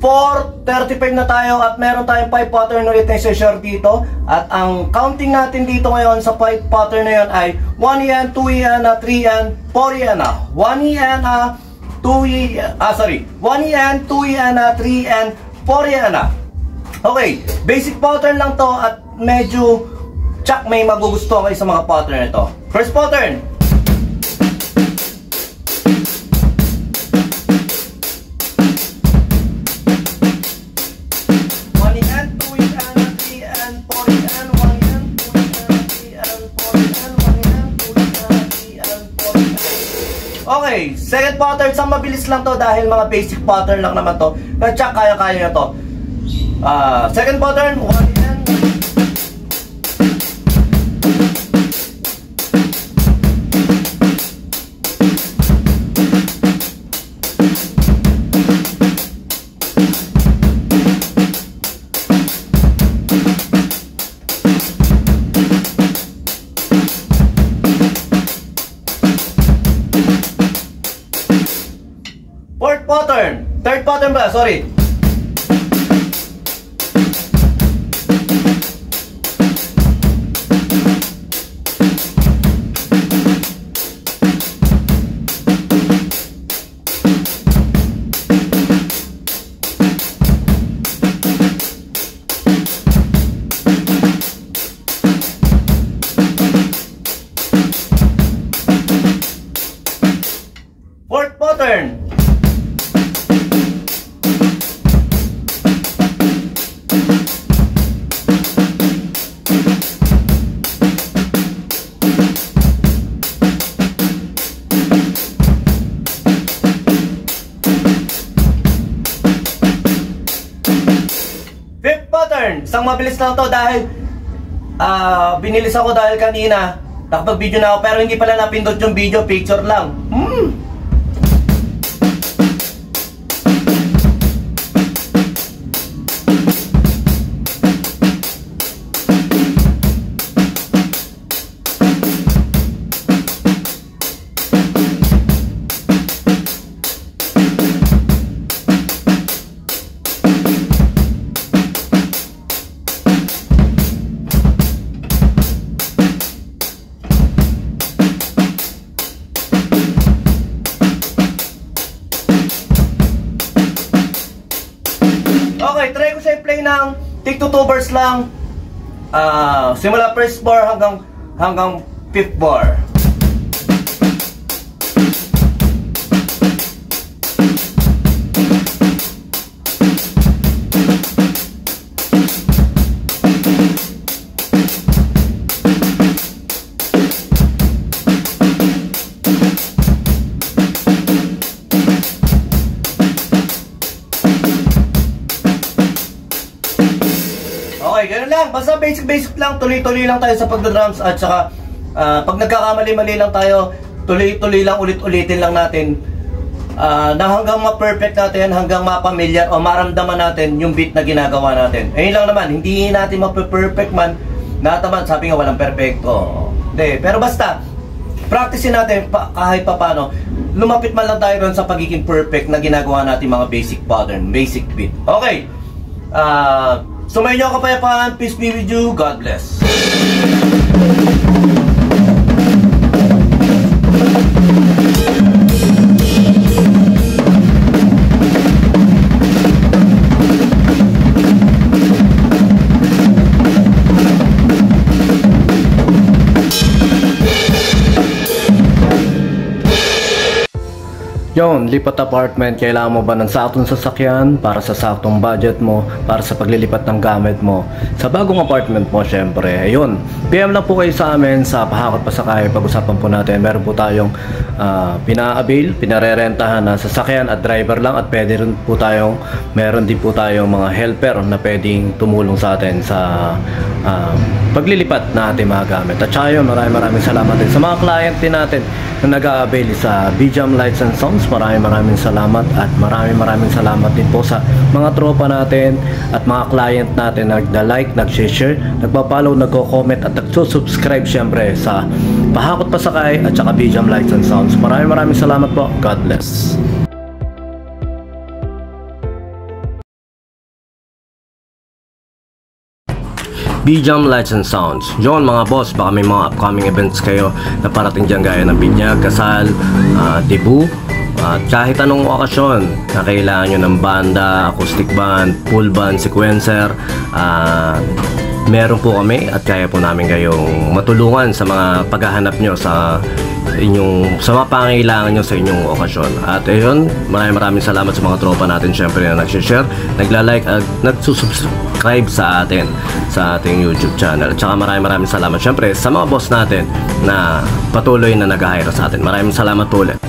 4:35 na tayo at meron tayong 5 pattern ulit na i-share dito. At ang counting natin dito ngayon sa 5 pattern na yun ay 1 yen, 2 yen, 3 yen, 4 yen. 1 yen, 2 yen, 1 yen, 2 yen, 3 yen, 4 yen. Okay, basic pattern lang to at medyo tsak may magugustuhan kayo sa mga pattern na ito. First pattern. Okay, second pattern, sa mabilis lang to dahil mga basic pattern lang naman to. Na-check, kaya-kaya nyo to. Second pattern, 1 yen. Fourth pattern, third pattern ba? Sorry. Fourth pattern. Fifth pattern, isang mabilis lang to dahil binilis ako dahil kanina nakapag-video na ako pero hindi pala napindot yung video, picture lang. Okay, try ko siya i-play ng take 2 bars lang. Simula first bar hanggang fifth bar. Okay, ganoon lang. Basta basic lang. Tuloy-tuloy lang tayo sa pagdadrums. At saka, pag nagkakamali-mali lang tayo, tuloy-tuloy lang, ulit-ulitin lang natin. Na hanggang ma-perfect natin, hanggang ma-familiar o maramdaman natin yung beat na ginagawa natin. Ayun lang naman, hindi natin ma-perfect man. Nataman, sabi nga walang perfecto. Hindi, pero basta, practicein natin kahit pa paano. Lumapit man lang tayo ron sa pagiging perfect na ginagawa natin mga basic pattern, basic beat. Okay. Sumayin nyo ang kapayapaan. Peace be with you. God bless. Yon, lipat apartment, kailangan mo ba ng saktong sasakyan para sa saktong budget mo, para sa paglilipat ng gamit mo sa bagong apartment mo? Syempre, ayun, PM lang po kayo sa amin sa Pahakot Pasakay. Pag-usapan po natin, meron po tayong pina-avail, pinarerentahan na sasakyan at driver lang, at pwede rin po tayong, meron din po tayong mga helper na pwedeng tumulong sa atin sa paglilipat na ating mga gamit. At saka yun, maraming salamat din sa mga client din natin na nag-a-avail sa BJam Lights and Sounds. Maraming salamat, at maraming salamat din po sa mga tropa natin at mga client natin na nagda-like, nag-share, nagpa-follow, nagko-comment at nagsusubscribe syempre sa Pahakot Pasakay at saka BJam Lights and Sounds. Maraming salamat po. God bless. B-Jam Lights and Sounds. Yun mga boss, baka may mga upcoming events kayo na parating dyan gaya ng binyag, kasal, debut, at kahit anong okasyon na kailangan nyo ng banda, acoustic band, full band, sequencer, meron po kami at kaya po namin kayong matulungan sa mga paghahanap nyo sa mga pangailangan nyo sa inyong okasyon. At ayun, maraming salamat sa mga tropa natin syempre na nagsishare, nagla-like at nagsusubscribe sa atin sa ating YouTube channel. At saka maraming salamat syempre sa mga boss natin na patuloy na nag-hire sa atin. Maraming salamat po ulit.